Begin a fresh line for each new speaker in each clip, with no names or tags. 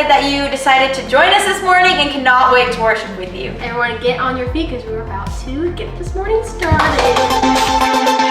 excited that you decided to join us this morning and cannot wait to worship with you.
Everyone get on your feet because we're about to get this morning started.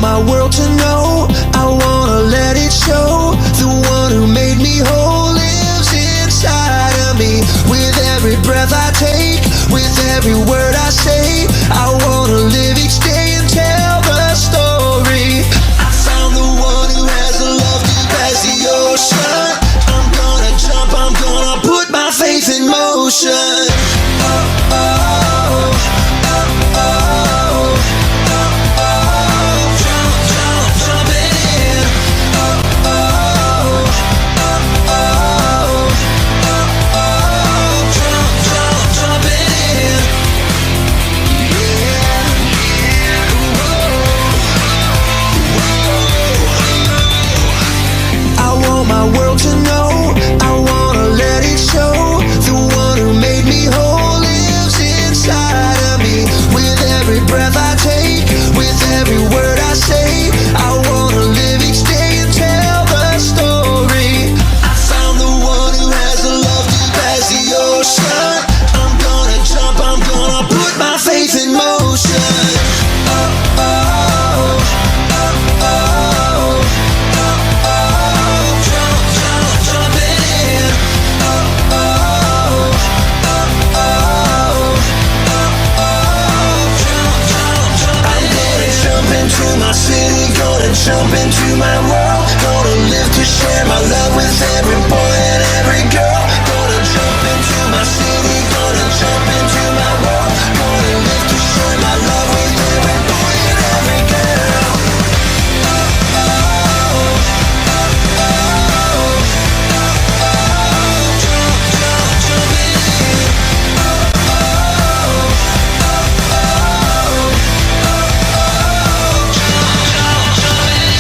My world to know, I wanna let it show. The one who made me whole lives inside of me. With every breath I take, with every word I say, I wanna live each day and tell the story. I found the one who has a love deep as the ocean. I'm gonna jump, I'm gonna put my faith in motion. Oh, oh, oh, oh, oh. Jump into my world, gonna live to share my love with every boy and every girl. Gonna jump into my city, gonna jump into my world, gonna live to share my love with every boy and every girl. Oh, oh, oh, oh, oh, oh, jump, jump, jump in. Oh, oh, oh, oh, oh, jump, jump, jump in.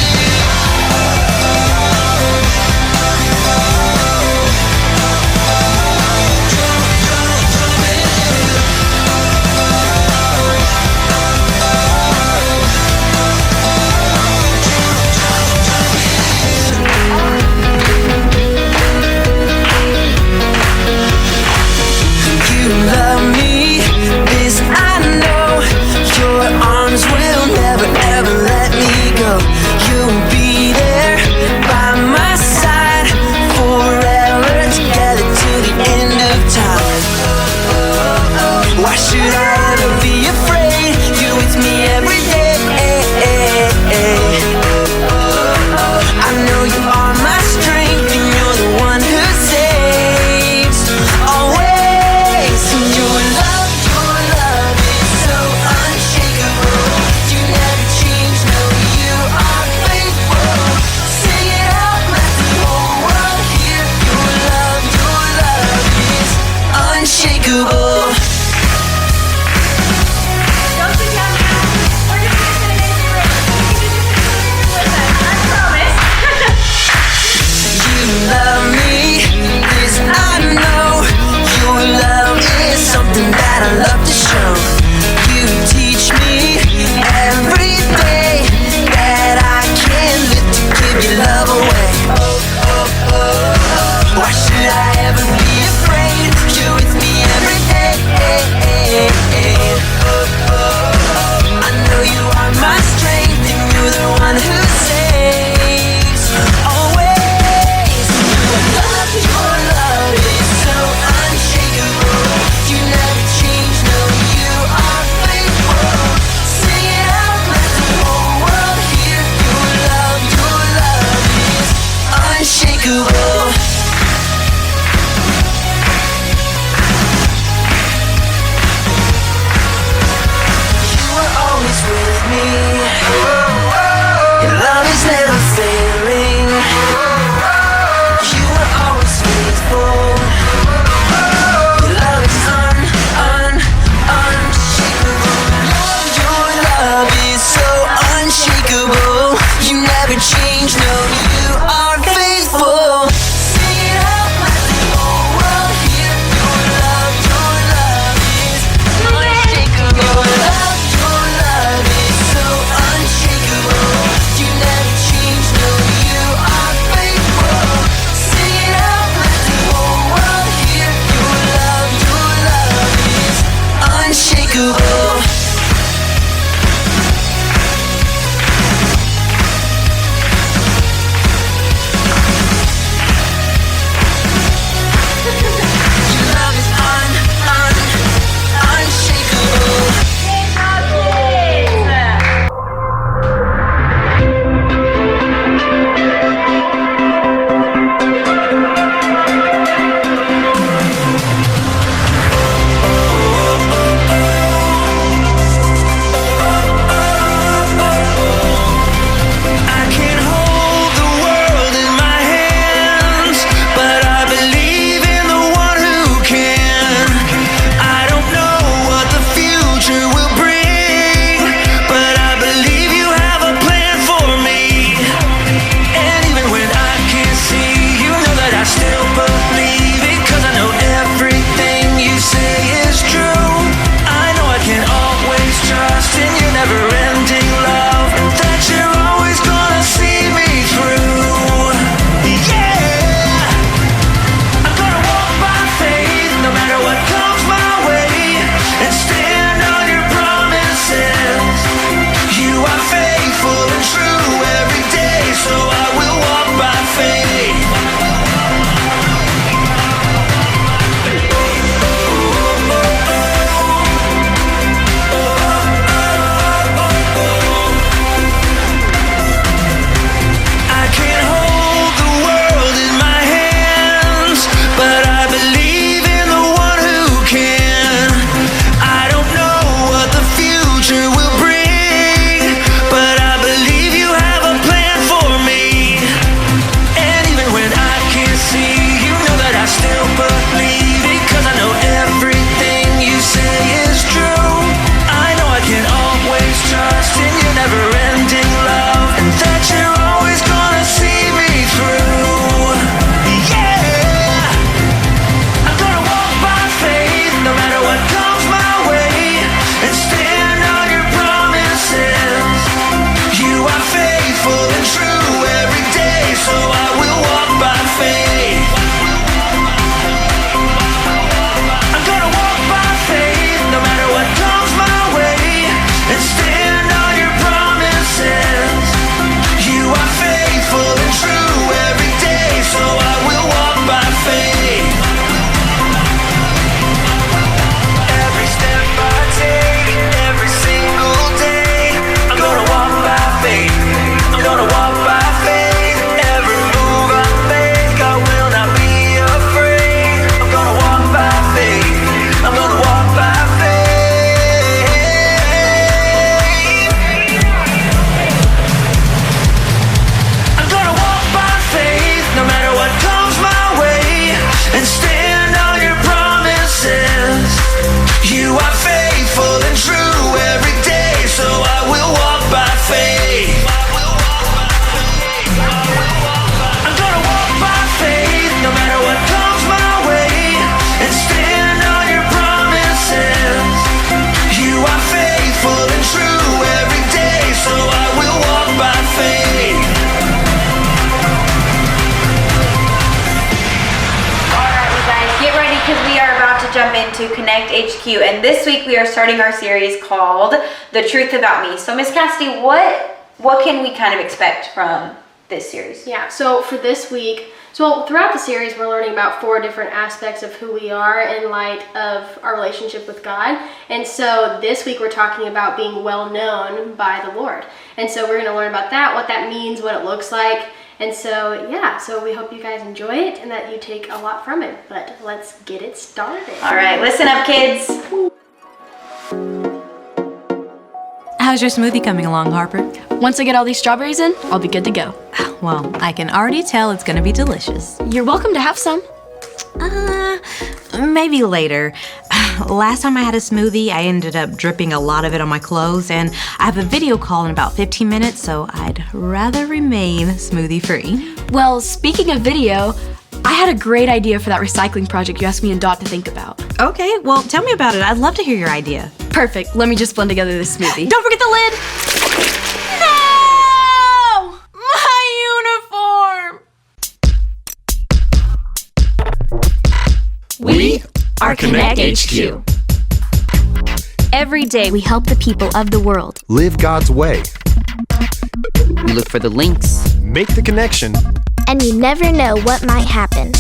change.
to Connect HQ, and this week we are starting our series called The Truth About Me. So Miss Cassidy, what can we kind of expect from this series?
Yeah, so for this week, throughout the series, we're learning about 4 different aspects of who we are in light of our relationship with God. And so this week we're talking about being well known by the Lord. And so we're going to learn about that, what that means, what it looks like. And so, so we hope you guys enjoy it and that you take a lot from it. But let's get it started.
All right, listen up, kids.
How's your smoothie coming along, Harper?
Once I get all these strawberries in, I'll be good to go.
Well, I can already tell it's gonna be delicious.
You're welcome to have some.
Maybe later. Last time I had a smoothie, I ended up dripping a lot of it on my clothes, and I have a video call in about 15 minutes, so I'd rather remain smoothie-free.
Well, speaking of video, I had a great idea for that recycling project you asked me and Dot to think about.
Okay, well, tell me about it. I'd love to hear your idea.
Perfect. Let me just blend together this smoothie.
Don't forget the lid! No! My uniform!
We are Connect HQ.
Every day we help the people of the world.
Live God's way.
We look for the links.
Make the connection.
And you never know what might happen.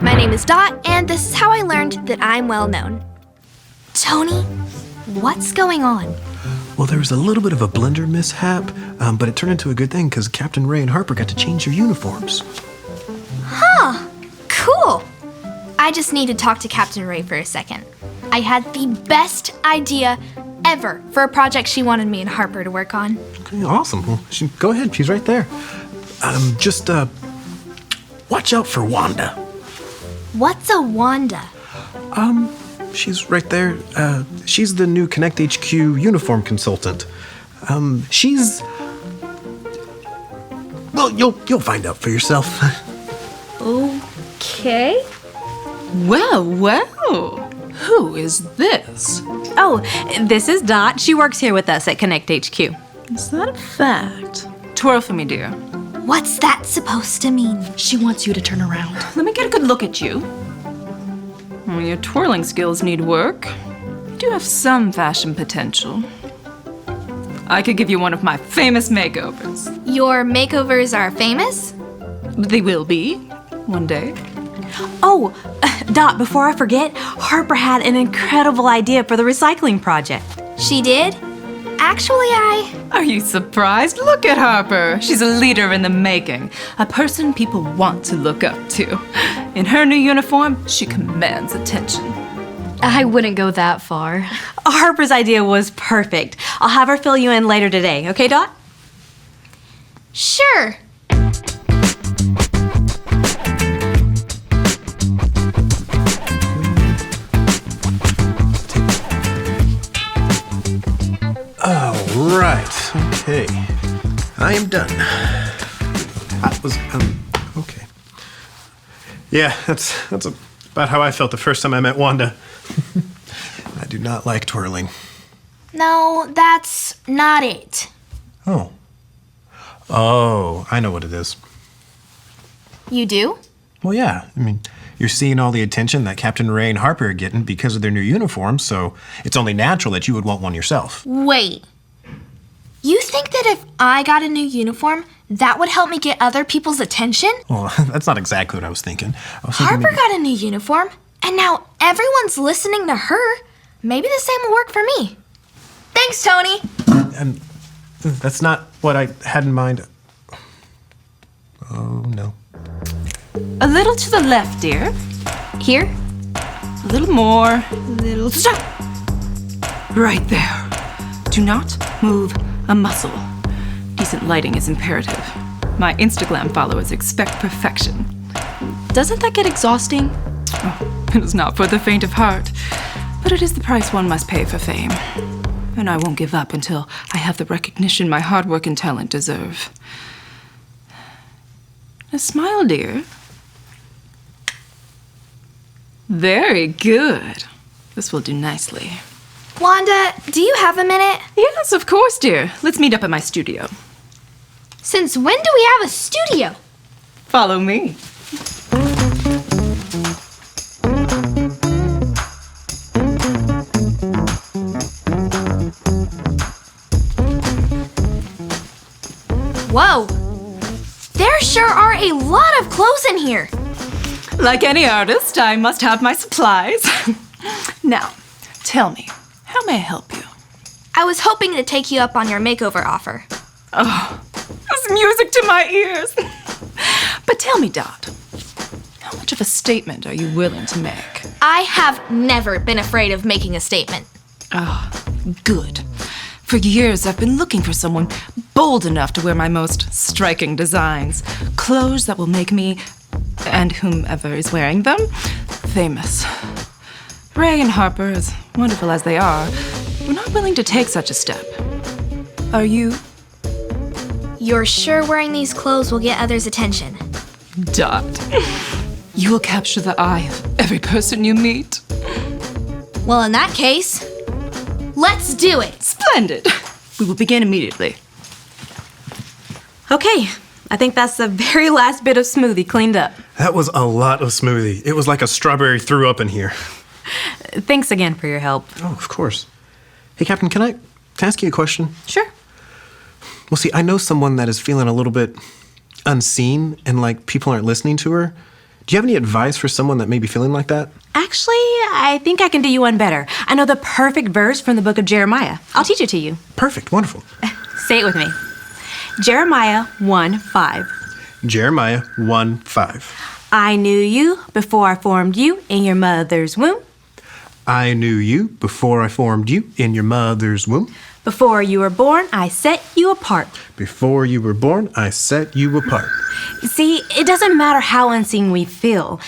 My name is Dot, and this is how I learned that I'm well known. Tony, what's going on?
Well, there was a little bit of a blender mishap, but it turned into a good thing because Captain Ray and Harper got to change their uniforms.
Huh, cool. I just need to talk to Captain Ray for a second. I had the best idea ever for a project she wanted me and Harper to work on.
Okay, awesome. Well, go ahead, she's right there. Just watch out for Wanda.
What's a Wanda?
She's right there. She's the new Connect HQ uniform consultant. Well, you'll find out for yourself.
Okay.
Well, who is this?
Oh, this is Dot. She works here with us at Connect HQ.
Is that a fact? Twirl for me, dear.
What's that supposed to mean?
She wants you to turn around. Let me get a good look at you. Well, your twirling skills need work. You do have some fashion potential. I could give you one of my famous makeovers.
Your makeovers are famous?
They will be, one day.
Oh, Dot, before I forget, Harper had an incredible idea for the recycling project.
She did? Actually,
Are you surprised? Look at Harper. She's a leader in the making. A person people want to look up to. In her new uniform, she commands attention.
I wouldn't go that far.
Harper's idea was perfect. I'll have her fill you in later today, okay, Dot?
Sure.
All right. Okay. I am done. That was okay. Yeah, that's about how I felt the first time I met Wanda. I do not like twirling.
No, that's not it.
Oh, I know what it is.
You do?
Well, yeah. I mean, you're seeing all the attention that Captain Ray and Harper are getting because of their new uniforms, so it's only natural that you would want one yourself.
Wait. You think that if I got a new uniform, that would help me get other people's attention?
Well, that's not exactly what I was thinking.
Harper got a new uniform, and now everyone's listening to her. Maybe the same will work for me. Thanks, Tony.
That's not what I had in mind. Oh, no.
A little to the left, dear.
Here?
A little more. A little. Stop! Right there. Do not move a muscle. Decent lighting is imperative. My Instagram followers expect perfection.
Doesn't that get exhausting?
Oh, it is not for the faint of heart, but it is the price one must pay for fame. And I won't give up until I have the recognition my hard work and talent deserve. Now smile, dear. Very good. This will do nicely.
Wanda, do you have a minute?
Yes, of course, dear. Let's meet up at my studio.
Since when do we have a studio?
Follow me.
Whoa! There sure are a lot of clothes in here.
Like any artist, I must have my supplies. Now, tell me, how may I help you?
I was hoping to take you up on your makeover offer.
Oh, that's music to my ears. But tell me, Dot, how much of a statement are you willing to make?
I have never been afraid of making a statement.
Ah, good. For years, I've been looking for someone bold enough to wear my most striking designs. Clothes that will make me, and whomever is wearing them, famous. Ray and Harper, as wonderful as they are, were not willing to take such a step. Are you?
You're sure wearing these clothes will get others' attention?
Dot. You will capture the eye of every person you meet.
Well, in that case, let's do it!
Splendid! We will begin immediately.
Okay, I think that's the very last bit of smoothie cleaned up.
That was a lot of smoothie. It was like a strawberry threw up in here.
Thanks again for your help.
Oh, of course. Hey, Captain, can I ask you a question?
Sure.
Well, see, I know someone that is feeling a little bit unseen and like people aren't listening to her. Do you have any advice for someone that may be feeling like that?
Actually, I think I can do you one better. I know the perfect verse from the book of Jeremiah. I'll teach it to you.
Perfect, wonderful.
Say it with me. Jeremiah 1:5.
Jeremiah 1:5.
I knew you before I formed you in your mother's womb.
I knew you before I formed you in your mother's womb.
Before you were born, I set you apart.
Before you were born, I set you apart.
See, it doesn't matter how unseen we feel.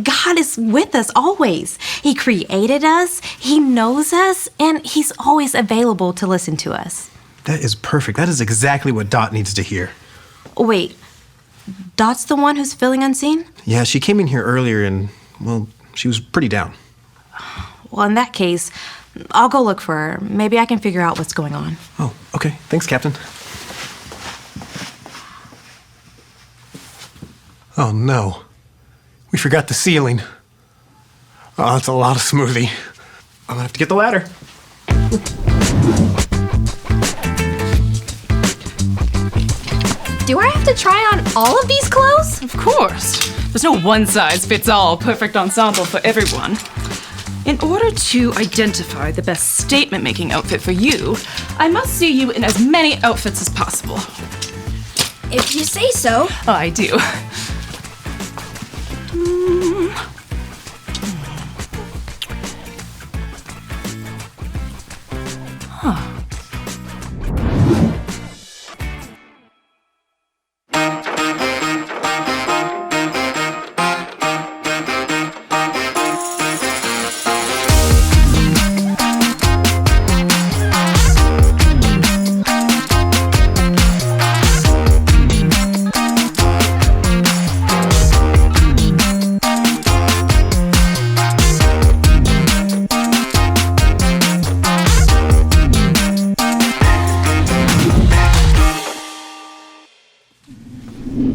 God is with us always. He created us, He knows us, and He's always available to listen to us.
That is perfect. That is exactly what Dot needs to hear.
Wait, Dot's the one who's feeling unseen?
Yeah, she came in here earlier and, well, she was pretty down.
Well, in that case, I'll go look for her. Maybe I can figure out what's going on.
Oh, okay. Thanks, Captain. Oh, no. We forgot the ceiling. Oh, that's a lot of smoothie. I'm gonna have to get the ladder.
Do I have to try on all of these clothes?
Of course. There's no one-size-fits-all perfect ensemble for everyone. In order to identify the best statement-making outfit for you, I must see you in as many outfits as possible.
If you say so.
Oh, I do.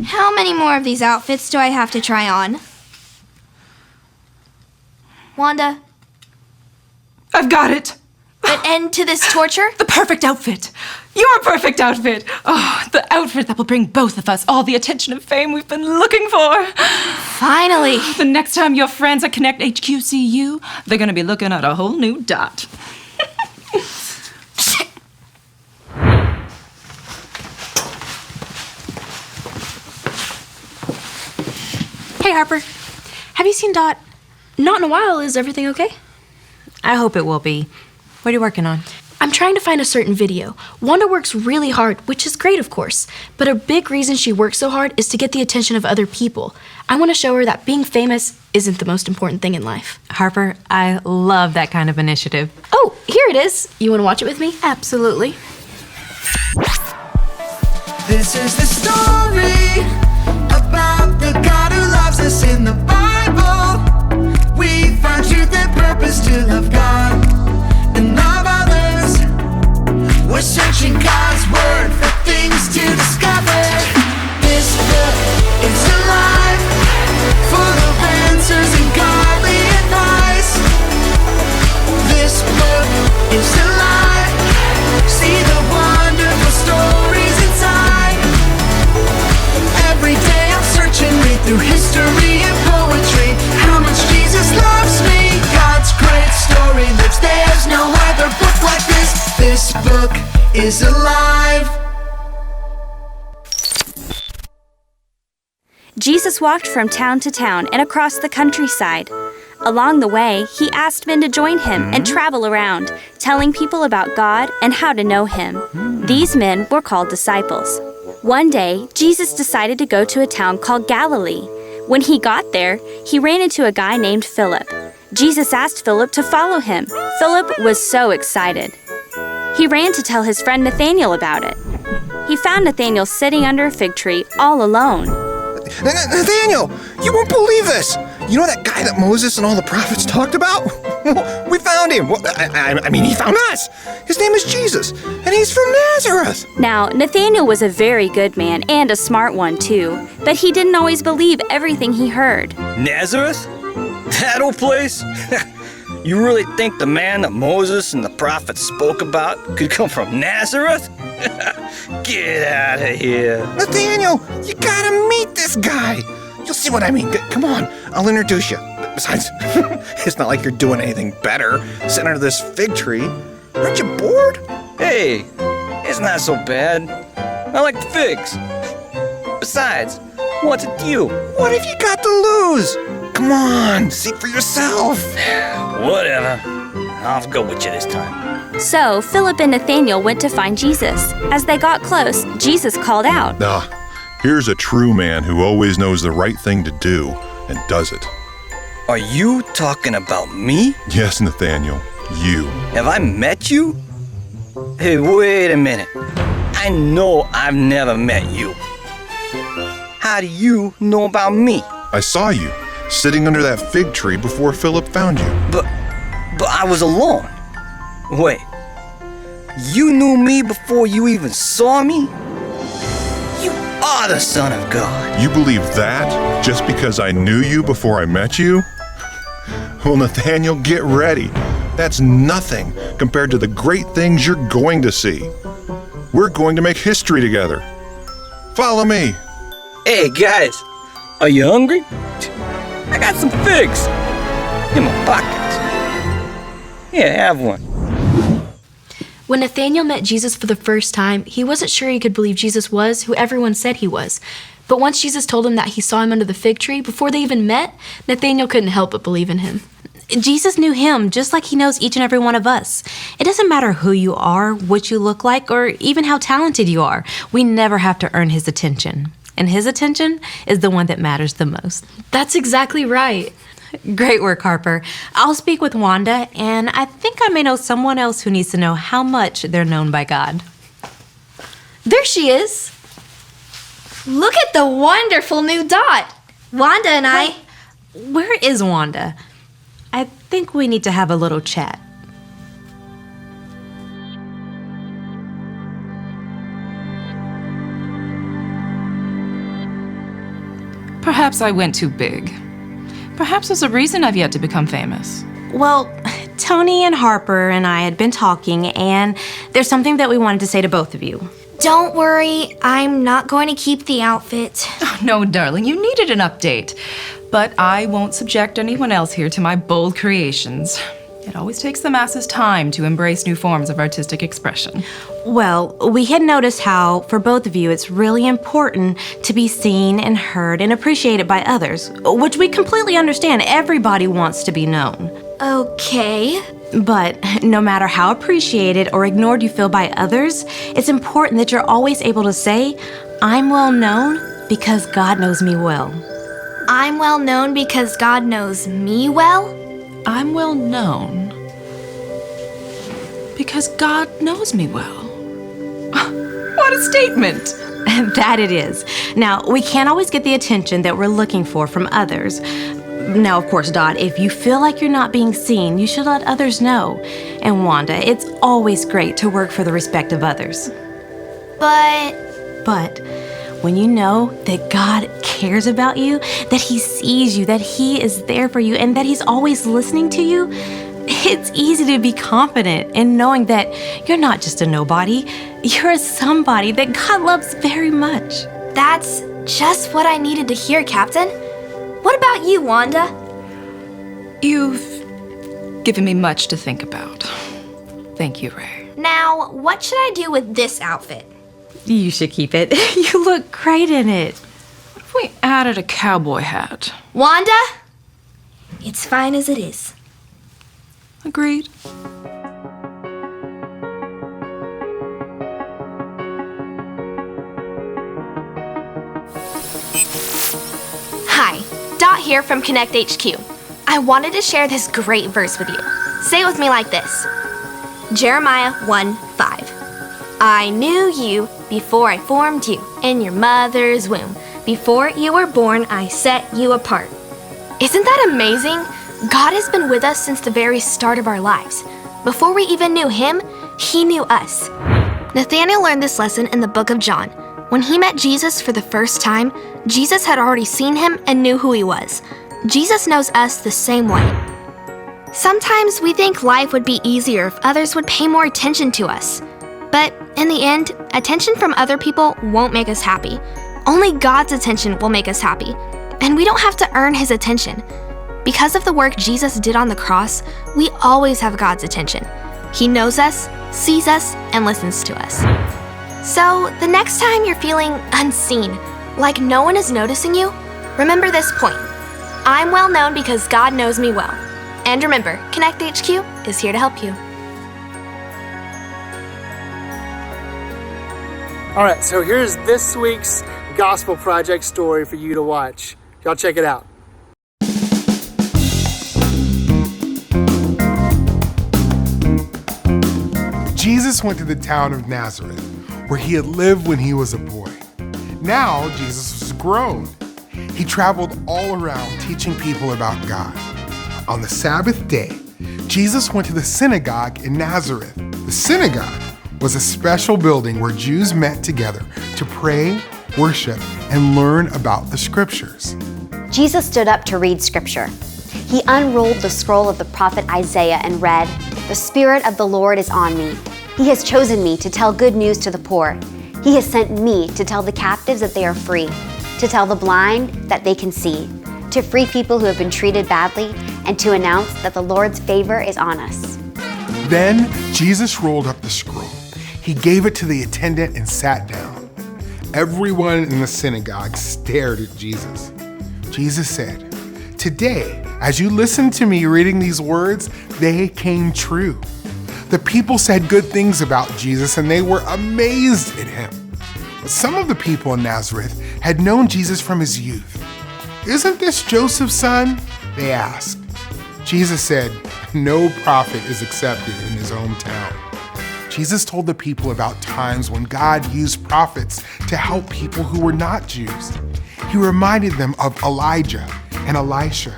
How many more of these outfits do I have to try on? Wanda,
I've got it!
an end to this torture?
The perfect outfit! Your perfect outfit! Oh, the outfit that will bring both of us all the attention and fame we've been looking for!
Finally!
The next time your friends at Connect HQ see you, they're gonna be looking at a whole new Dot.
Hey, Harper. Have you seen Dot?
Not in a while. Is everything okay?
I hope it will be. What are you working on?
I'm trying to find a certain video. Wanda works really hard, which is great, of course. But a big reason she works so hard is to get the attention of other people. I want to show her that being famous isn't the most important thing in life.
Harper, I love that kind of initiative.
Oh, here it is. You want to watch it with me? Absolutely.
This is the story about the God who loves us in the Bible. We find truth and purpose to love God. history and poetry. How much Jesus loves me. God's great story lives. There's no other book like this. This book is alive.
Jesus walked from town to town and across the countryside. Along the way, he asked men to join him and travel around, telling people about God and how to know him. These men were called disciples. One day, Jesus decided to go to a town called Galilee. When he got there, he ran into a guy named Philip. Jesus asked Philip to follow him. Philip was so excited. He ran to tell his friend Nathanael about it. He found Nathanael sitting under a fig tree all alone.
Nathaniel, you won't believe this. You know that guy that Moses and all the prophets talked about? We found him. I mean, he found us. His name is Jesus, and he's from Nazareth.
Now, Nathanael was a very good man and a smart one, too. But he didn't always believe everything he heard.
Nazareth? That old place? You really think the man that Moses and the prophets spoke about could come from Nazareth? Get out of here.
Nathaniel, you gotta meet this guy. You'll see what I mean. Come on, I'll introduce you. Besides, it's not like you're doing anything better sitting under this fig tree. Aren't you bored?
Hey, it's not so bad. I like the figs. Besides, what's it to you?
What have you got to lose? Come on, see for yourself.
Whatever. I'll go with you this time.
So, Philip and Nathanael went to find Jesus. As they got close, Jesus called out,
Here's a true man who always knows the right thing to do and does it.
Are you talking about me?
Yes, Nathaniel, you.
Have I met you? Hey, wait a minute. I know I've never met you. How do you know about me?
I saw you sitting under that fig tree before Philip found you.
But I was alone. Wait, you knew me before you even saw me? You are the Son of God.
You believe that just because I knew you before I met you? Well, Nathaniel, get ready. That's nothing compared to the great things you're going to see. We're going to make history together. Follow me.
Hey, guys, are you hungry? I got some figs in my pockets. Here, have one.
When Nathanael met Jesus for the first time, he wasn't sure he could believe Jesus was who everyone said he was. But once Jesus told him that he saw him under the fig tree before they even met, Nathanael couldn't help but believe in him.
Jesus knew him just like he knows each and every one of us. It doesn't matter who you are, what you look like, or even how talented you are. We never have to earn his attention. And his attention is the one that matters the most.
That's exactly right.
Great work, Harper. I'll speak with Wanda, and I think I may know someone else who needs to know how much they're known by God.
There she is.
Look at the wonderful new dot. Wanda and I...
Where is Wanda? I think we need to have a little chat.
Perhaps I went too big. Perhaps there's a reason I've yet to become famous.
Well, Tony and Harper and I had been talking, and there's something that we wanted to say to both of you.
Don't worry, I'm not going to keep the outfit.
Oh, no, darling, you needed an update. But I won't subject anyone else here to my bold creations. It always takes the masses time to embrace new forms of artistic expression.
Well, we had noticed how, for both of you, it's really important to be seen and heard and appreciated by others, which we completely understand. Everybody wants to be known.
Okay.
But no matter how appreciated or ignored you feel by others, it's important that you're always able to say, I'm well known because God knows me well.
I'm well known because God knows me well?
I'm well known because God knows me well. What a statement!
That it is. Now, we can't always get the attention that we're looking for from others. Now, of course, Dot, if you feel like you're not being seen, you should let others know. And Wanda, it's always great to work for the respect of others. But when you know that God cares about you, that He sees you, that He is there for you, and that He's always listening to you, it's easy to be confident in knowing that you're not just a nobody, you're a somebody that God loves very much.
That's just what I needed to hear, Captain. What about you, Wanda?
You've given me much to think about. Thank you, Ray.
Now, what should I do with this outfit?
You should keep it. You look great in it.
What if we added a cowboy hat?
Wanda? It's fine as it is.
Agreed.
Hi, Dot here from Connect HQ. I wanted to share this great verse with you. Say it with me like this. Jeremiah 1:5. I knew you before I formed you in your mother's womb. Before you were born, I set you apart. Isn't that amazing? God has been with us since the very start of our lives. Before we even knew Him, He knew us. Nathanael learned this lesson in the book of John. When he met Jesus for the first time, Jesus had already seen him and knew who he was. Jesus knows us the same way. Sometimes we think life would be easier if others would pay more attention to us. But in the end, attention from other people won't make us happy. Only God's attention will make us happy. And we don't have to earn His attention. Because of the work Jesus did on the cross, we always have God's attention. He knows us, sees us, and listens to us. So the next time you're feeling unseen, like no one is noticing you, remember this point. I'm well known because God knows me well. And remember, Connect HQ is here to help you.
All right, so here's this week's Gospel Project story for you to watch. Y'all check it out.
Jesus went to the town of Nazareth, where he had lived when he was a boy. Now Jesus was grown. He traveled all around teaching people about God. On the Sabbath day, Jesus went to the synagogue in Nazareth. The synagogue was a special building where Jews met together to pray, worship, and learn about the scriptures.
Jesus stood up to read scripture. He unrolled the scroll of the prophet Isaiah and read, "The Spirit of the Lord is on me. He has chosen me to tell good news to the poor. He has sent me to tell the captives that they are free, to tell the blind that they can see, to free people who have been treated badly, and to announce that the Lord's favor is on us."
Then Jesus rolled up the scroll. He gave it to the attendant and sat down. Everyone in the synagogue stared at Jesus. Jesus said, "Today, as you listened to me reading these words, they came true." The people said good things about Jesus and they were amazed at him. But some of the people in Nazareth had known Jesus from his youth. "Isn't this Joseph's son?" they asked. Jesus said, "No prophet is accepted in his hometown." Jesus told the people about times when God used prophets to help people who were not Jews. He reminded them of Elijah and Elisha.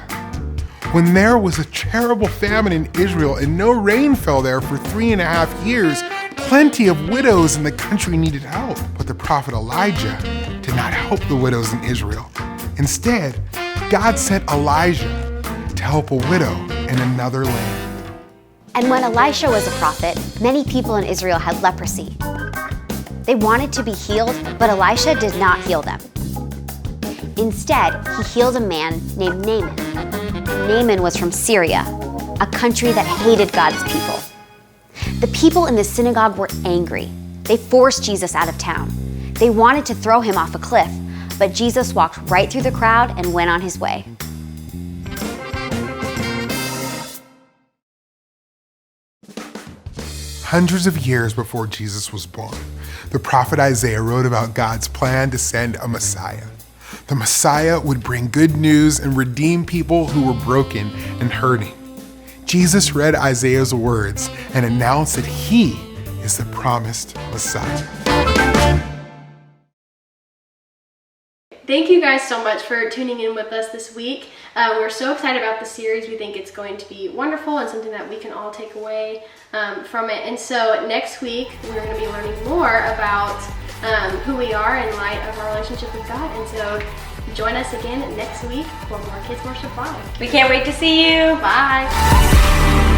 When there was a terrible famine in Israel and no rain fell there for 3.5 years, plenty of widows in the country needed help. But the prophet Elijah did not help the widows in Israel. Instead, God sent Elijah to help a widow in another land.
And when Elisha was a prophet, many people in Israel had leprosy. They wanted to be healed, but Elisha did not heal them. Instead, he healed a man named Naaman. Naaman was from Syria, a country that hated God's people. The people in the synagogue were angry. They forced Jesus out of town. They wanted to throw him off a cliff, but Jesus walked right through the crowd and went on his way.
Hundreds of years before Jesus was born, the prophet Isaiah wrote about God's plan to send a Messiah. The Messiah would bring good news and redeem people who were broken and hurting. Jesus read Isaiah's words and announced that he is the promised Messiah.
Thank you guys so much for tuning in with us this week. We're so excited about the series. We think it's going to be wonderful and something that we can all take away from it. And so next week, we're going to be learning more about who we are in light of our relationship with God. And so join us again next week for more Kids Worship Live.
We can't wait to see you.
Bye.